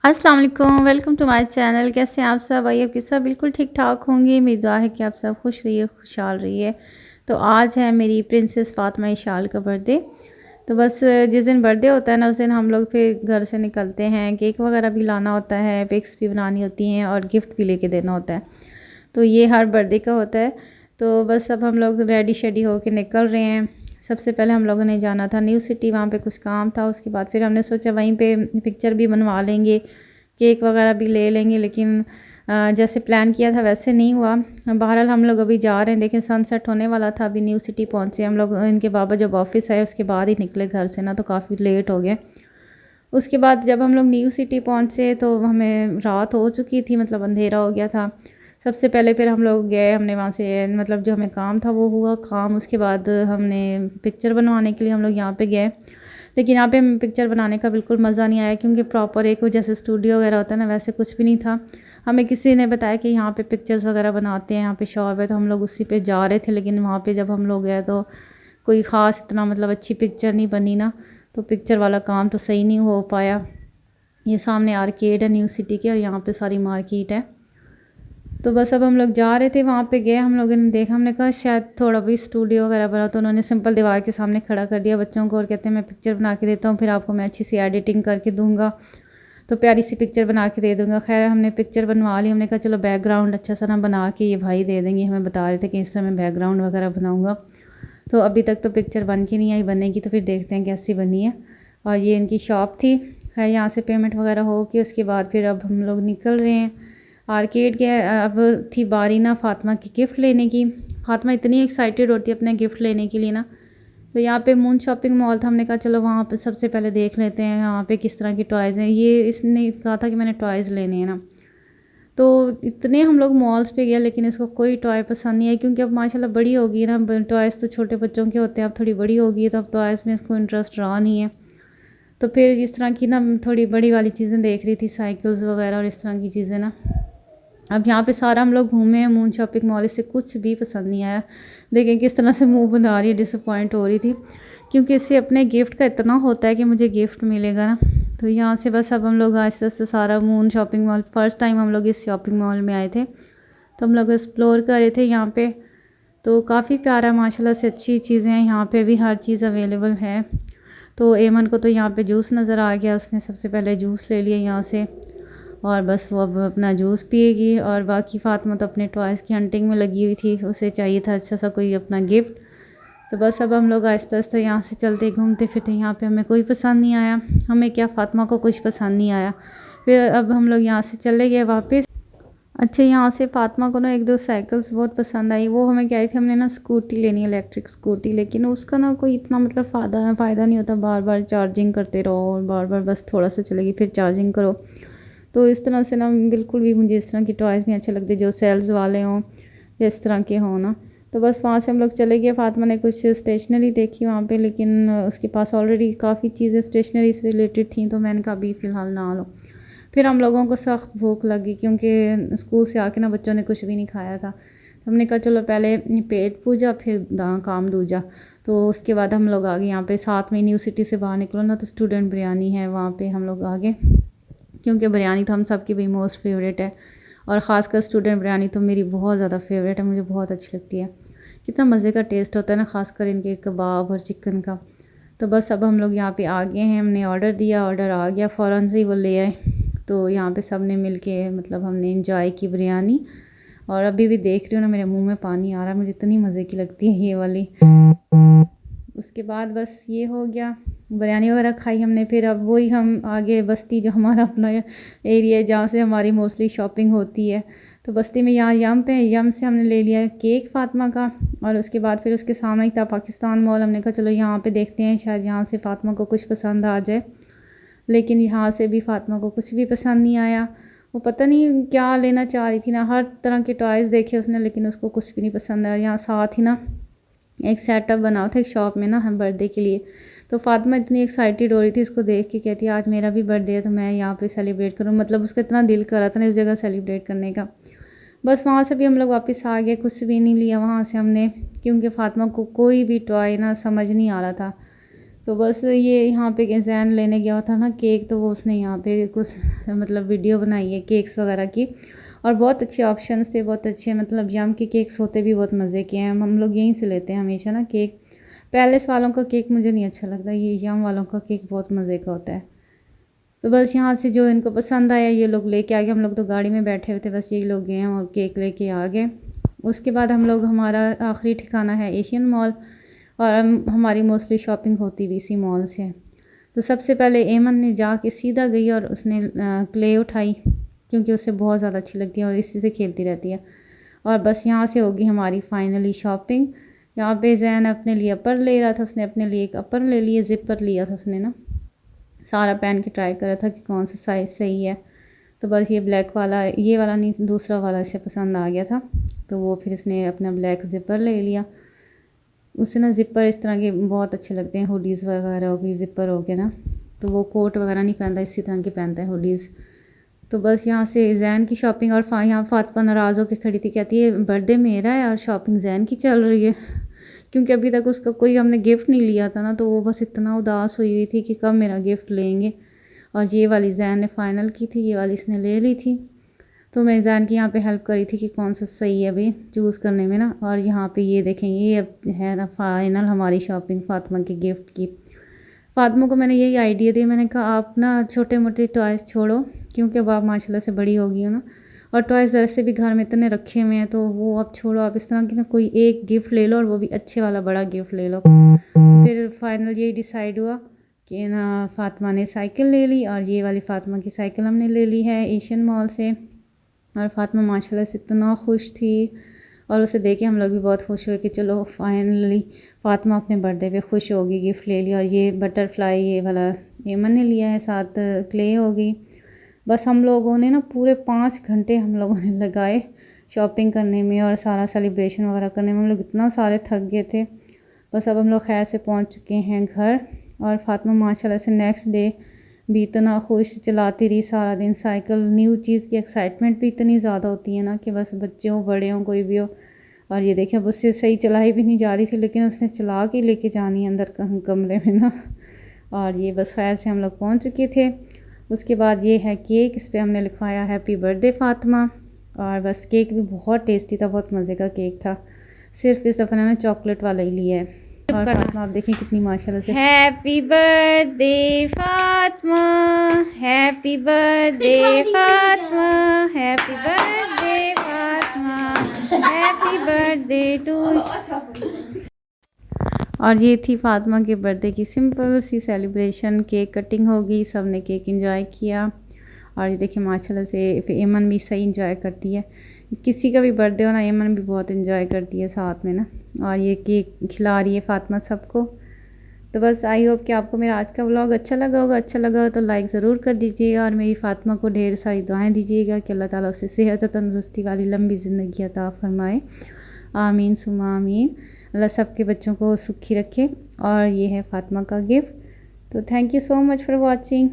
अस्सलाम वालेकुम, welcome to my channel. कैसे हैं आप सब? आई आपके सब बिल्कुल ठीक ठाक होंगे। मेरी दुआ है कि आप सब खुश रहिए, खुशहाल रहिए। तो आज है मेरी प्रिंसेस फ़ातिमा इशाल का बर्थडे। तो बस जिस दिन बर्थडे होता है ना, उस दिन हम लोग फिर घर से निकलते हैं। केक वगैरह भी लाना होता है, पिक्स भी बनानी होती हैं और गिफ्ट भी लेके देना होता है। तो ये हर बर्थडे का होता है। तो बस अब हम लोग रेडी शेडी होके निकल रहे हैं। सबसे पहले हम लोगों ने जाना था न्यू सिटी, वहाँ पे कुछ काम था। उसके बाद फिर हमने सोचा वहीं पे पिक्चर भी बनवा लेंगे, केक वगैरह भी ले लेंगे, लेकिन जैसे प्लान किया था वैसे नहीं हुआ। बहरहाल हम लोग अभी जा रहे हैं। देखें सनसेट होने वाला था, अभी न्यू सिटी पहुँचे हम लोग। इनके बाबा जब ऑफिस आए उसके बाद ही निकले घर से ना, तो काफ़ी लेट हो गए। उसके बाद जब हम लोग न्यू सिटी पहुँचे तो हमें रात हो चुकी थी, मतलब अंधेरा हो गया था। सबसे पहले फिर हम लोग गए, हमने वहाँ से मतलब जो हमें काम था वो हुआ काम। उसके बाद हमने पिक्चर बनवाने के लिए हम लोग यहाँ पे गए, लेकिन यहाँ पे हमें पिक्चर बनाने का बिल्कुल मज़ा नहीं आया, क्योंकि प्रॉपर एक जैसे स्टूडियो वगैरह होता है ना, वैसे कुछ भी नहीं था। हमें किसी ने बताया कि यहाँ पे पिक्चर्स वगैरह बनाते हैं, यहाँ पे शॉप है, तो हम लोग उसी पे जा रहे थे। लेकिन वहाँ पे जब हम लोग गए तो कोई ख़ास इतना मतलब अच्छी पिक्चर नहीं बनी ना, तो पिक्चर वाला काम तो सही नहीं हो पाया। ये सामने आर्केड है न्यू सिटी के और यहाँ पे सारी मार्केट है। तो बस अब हम लोग जा रहे थे, वहाँ पे गए, हम लोगों ने देखा, हमने कहा शायद थोड़ा भी स्टूडियो वगैरह बना। तो उन्होंने सिंपल दीवार के सामने खड़ा कर दिया बच्चों को और कहते हैं मैं पिक्चर बना के देता हूँ, फिर आपको मैं अच्छी सी एडिटिंग करके दूँगा, तो प्यारी सी पिक्चर बना के दे दूँगा। खैर हमने पिक्चर बनवा ली। हमने कहा चलो बैकग्राउंड अच्छा सा ना बना के ये भाई दे देंगे। हमें बता रहे थे कि इस तरह मैं बैकग्राउंड वगैरह बनाऊँगा। तो अभी तक तो पिक्चर बन के नहीं आई, बनेगी तो फिर देखते हैं कैसी बनी है। और ये इनकी शॉप थी। खैर यहाँ से पेमेंट वगैरह हो के उसके बाद फिर अब हम लोग निकल रहे हैं आर्केड के। अब थी बारी ना फ़ातिमा की गिफ़्ट लेने की। फ़ातिमा इतनी एक्साइटेड होती है अपने गिफ़्ट लेने के लिए ना। तो यहाँ पे मून शॉपिंग मॉल था, हमने कहा चलो वहाँ पे सबसे पहले देख लेते हैं यहाँ पे किस तरह की टॉयज़ हैं। ये इसने कहा था कि मैंने टॉयज़ लेने हैं ना, तो इतने हम लोग मॉल्स पे गए लेकिन इसको कोई टॉय पसंद नहीं है, क्योंकि अब माशाल्लाह बड़ी होगी है ना। टॉयज़ तो छोटे बच्चों के होते हैं, अब थोड़ी बड़ी होगी तो अब टॉयज़ में इसको इंटरेस्ट रहा नहीं है। तो फिर इस तरह की ना थोड़ी बड़ी वाली चीज़ें देख रही थी, साइकिल्स वगैरह और इस तरह की चीज़ें ना। अब यहाँ पे सारा हम लोग घूमे हैं मून शॉपिंग मॉल, इससे कुछ भी पसंद नहीं आया। देखें किस तरह से मुंह बना रही है, डिसअपॉइंट हो रही थी, क्योंकि इससे अपने गिफ्ट का इतना होता है कि मुझे गिफ्ट मिलेगा ना। तो यहाँ से बस अब हम लोग आहिस्ते आहिस्ते सारा moon shopping mall, first time हम लोग इस शॉपिंग मॉल में आए थे, तो हम लोग एक्सप्लोर कर रहे थे यहाँ पे। तो काफ़ी प्यारा माशाल्लाह से अच्छी चीज़ें हैं यहाँ पे भी, हर चीज़ अवेलेबल है। तो एमन को तो यहाँ पे जूस नज़र आ गया, उसने सबसे पहले जूस ले लिया यहाँ से और बस वो अब अपना जूस पिएगी। और बाकी फ़ातिमा तो अपने टॉयज़ की हंटिंग में लगी हुई थी, उसे चाहिए था अच्छा सा कोई अपना गिफ्ट। तो बस अब हम लोग आहिस्ता आहिस्ता यहाँ से चलते घूमते फिरते, यहाँ पे हमें कोई पसंद नहीं आया, हमें क्या फ़ातिमा को कुछ पसंद नहीं आया। फिर अब हम लोग यहाँ से चले गए वापस। अच्छा यहाँ से फ़ातिमा को ना एक दो साइकिल्स बहुत पसंद आई, वो हमें कह रही थी हमने ना स्कूटी लेनी है, इलेक्ट्रिक स्कूटी, लेकिन उसका ना कोई इतना मतलब फ़ायदा नहीं होता। बार बार चार्जिंग करते रहो और बार बार बस थोड़ा सा चलेगी फिर चार्जिंग करो। तो इस तरह से ना बिल्कुल भी मुझे इस तरह की टॉयज़ नहीं अच्छे लगते जो सेल्स वाले हों या इस तरह के हों ना। तो बस वहाँ से हम लोग चले गए। फ़ातिमा ने कुछ स्टेशनरी देखी वहाँ पे, लेकिन उसके पास ऑलरेडी काफ़ी चीज़ें स्टेशनरी से रिलेटेड थी, तो मैंने कहा अभी फ़िलहाल ना लो। फिर हम लोगों को सख्त भूख लगी, क्योंकि स्कूल से आके ना बच्चों ने कुछ भी नहीं खाया था। हमने कहा चलो पहले पेट पूजा फिर काम दूजा। तो उसके बाद हम लोग आ गए यहाँ पे, साथ में न्यू सिटी से बाहर निकलो ना तो स्टूडेंट बिरयानी है, वहाँ पे हम लोग आ गए, क्योंकि बिरयानी तो हम सब की भी मोस्ट फेवरेट है। और ख़ासकर स्टूडेंट बिरयानी तो मेरी बहुत ज़्यादा फेवरेट है, मुझे बहुत अच्छी लगती है। कितना मज़े का टेस्ट होता है ना, ख़ासकर इनके कबाब और चिकन का। तो बस अब हम लोग यहाँ पे आ गए हैं, हमने ऑर्डर दिया, ऑर्डर आ गया, फ़ौरन से ही वो ले आए। तो यहाँ पे सब ने मिल के मतलब हमने इंजॉय की बिरयानी। और अभी भी देख रही हूँ ना मेरे मुंह में पानी आ रहा है, मुझे इतनी मज़े की लगती है ये वाली। उसके बाद बस ये हो गया, बिरयानी वगैरह खाई हमने। फिर अब वही हम आगे बस्ती, जो हमारा अपना एरिया है जहाँ से हमारी मोस्टली शॉपिंग होती है, तो बस्ती में यहाँ यम पे, यम से हमने ले लिया केक फ़ातिमा का। और उसके बाद फिर उसके सामने ही था पाकिस्तान मॉल, हमने कहा चलो यहाँ पे देखते हैं, शायद यहाँ से फ़ातिमा को कुछ पसंद आ जाए। लेकिन यहाँ से भी फ़ातिमा को कुछ भी पसंद नहीं आया। वो पता नहीं क्या लेना चाह रही थी ना, हर तरह के टॉयज़ देखे उसने, लेकिन उसको कुछ भी नहीं पसंद आया। यहाँ साथ ही ना एक सेटअप बना था एक शॉप में ना हम बर्थडे के लिए। तो फ़ातिमा इतनी एक्साइटेड हो रही थी इसको देख के, कहती है आज मेरा भी बर्थडे है तो मैं यहाँ पे सेलिब्रेट करूँ। मतलब उसका इतना दिल कर रहा था ना इस जगह सेलिब्रेट करने का। बस वहाँ से भी हम लोग वापस आ गए, कुछ भी नहीं लिया वहाँ से हमने, क्योंकि फ़ातिमा को कोई भी टॉय ना समझ नहीं आ रहा था। तो बस ये यहाँ पे जैन लेने गया था ना केक, तो वो उसने यहाँ पे कुछ मतलब वीडियो बनाई है केक्स वगैरह की, और बहुत अच्छे ऑप्शंस थे, बहुत अच्छे मतलब यम के केक्स होते भी बहुत मज़े के हैं। हम लोग यहीं से लेते हैं हमेशा ना केक। पैलेस वालों का केक मुझे नहीं अच्छा लगता, ये यम वालों का केक बहुत मज़े का होता है। तो बस यहाँ से जो इनको पसंद आया ये लोग लेके आ गए। हम लोग तो गाड़ी में बैठे हुए थे, बस ये लोग गए और केक लेके आ गए। उसके बाद हम लोग, हमारा आखिरी ठिकाना है एशियन मॉल, और हमारी मोस्टली शॉपिंग होती भी इसी मॉल से। तो सबसे पहले एमन ने जाके सीधा गई और उसने क्ले उठाई, क्योंकि उसे बहुत ज़्यादा अच्छी लगती है और इसी से खेलती रहती है। और बस यहाँ से होगी हमारी फाइनली शॉपिंग। यहाँ पे जैन अपने लिए अपर ले रहा था, उसने अपने लिए एक अपर ले लिए, ज़िपर लिया था उसने ना, सारा पहन के ट्राई करा था कि कौन सा साइज़ सही है। तो बस ये ब्लैक वाला, ये वाला नहीं दूसरा वाला इसे पसंद आ गया था, तो वो फिर इसने अपना ब्लैक ज़िपर ले लिया। उससे ना ज़िपर इस तरह के बहुत अच्छे लगते हैं, हुडीज़ वगैरह हो गई, ज़िपर हो गया ना, तो वो कोट वगैरह नहीं पहनता, इसी तरह के पहनता है हुडीज़। तो बस यहाँ से जैन की शॉपिंग, और यहाँ फातिमा नाराज़ होकर खड़ी थी, कहती है बर्थडे मेरा है और शॉपिंग जैन की चल रही है क्योंकि अभी तक उसका कोई हमने गिफ्ट नहीं लिया था ना, तो वो बस इतना उदास हुई हुई थी कि कब मेरा गिफ्ट लेंगे। और ये वाली जैन ने फ़ाइनल की थी, ये वाली इसने ले ली थी। तो मैं जैन की यहाँ पे हेल्प करी थी कि कौन सा सही है अभी चूज़ करने में ना। और यहाँ पे ये देखें, ये अब है ना फाइनल हमारी शॉपिंग फातिमा के गिफ्ट की। फातिमा को मैंने यही आइडिया दिया, मैंने कहा आप ना छोटे मोटे टॉयज़ छोड़ो, क्योंकि अब आप माशाल्लाह से बड़ी हो गई हो ना, और टॉयज़ वैसे भी घर में इतने रखे हुए हैं, तो वो अब छोड़ो, आप इस तरह की ना कोई एक गिफ्ट ले लो, और वो भी अच्छे वाला बड़ा गिफ्ट ले लो। तो फिर फाइनल यही डिसाइड हुआ कि ना फातिमा ने साइकिल ले ली, और ये वाली फातिमा की साइकिल हमने ले ली है एशियन मॉल से। और फातिमा माशाल्लाह से इतना खुश थी, और उसे देख के हम लोग भी बहुत खुश हुए कि चलो फाइनली फातिमा अपने बर्थडे पे खुश होगी, गिफ्ट ले लिया। और ये बटरफ्लाई ये वाला एमन ने लिया है, साथ क्ले होगी। बस हम लोगों ने ना पूरे 5 घंटे हम लोगों ने लगाए शॉपिंग करने में और सारा सेलिब्रेशन वगैरह करने में। हम लोग इतना सारे थक गए थे। बस अब हम लोग खैर से पहुंच चुके हैं घर, और फातिमा माशाल्लाह से नेक्स्ट डे भी इतना खुश चलाती रही सारा दिन साइकिल। न्यू चीज़ की एक्साइटमेंट भी इतनी ज़्यादा होती है ना कि बस बच्चे हों बड़े हों कोई भी हो। और ये देखिए अब उससे सही चलाई भी नहीं जा रही थी, लेकिन उसने चला के लेके जानी है अंदर कमरे में ना। और ये बस खैर से हम लोग पहुँच चुके थे। उसके बाद ये है केक, इस पर हमने लिखवाया हैप्पी बर्थडे फातिमा। और बस केक भी बहुत टेस्टी था, बहुत मज़े का केक था। सिर्फ इस दफ़ा ना चॉकलेट वाला ही लिया है। और फातिमा आप देखें कितनी माशाल्लाह से, happy birthday Fatima, happy birthday Fatima, happy birthday Fatima, happy birthday to. और ये थी फातिमा के बर्थडे की सिंपल सी सेलिब्रेशन। केक कटिंग हो गई, सब ने केक एंजॉय किया। और ये देखिए माशाल्लाह से एमन भी सही एंजॉय करती है, किसी का भी बर्थडे हो ना एमन भी बहुत एंजॉय करती है साथ में ना। और ये केक खिला रही है फातिमा सबको। तो बस आई होप कि आपको मेरा आज का व्लॉग अच्छा लगा होगा। अच्छा लगा हो तो लाइक ज़रूर कर दीजिएगा, और मेरी फातिमा को ढेर सारी दुआएं दीजिएगा कि अल्लाह ताला उसे सेहत तंदुरुस्ती वाली लंबी ज़िंदगी अता फरमाए। आमीन सुमा आमीन। अल्लाह सबके बच्चों को सुखी रखे। और ये है फातिमा का गिफ्ट। तो thank you so much for watching.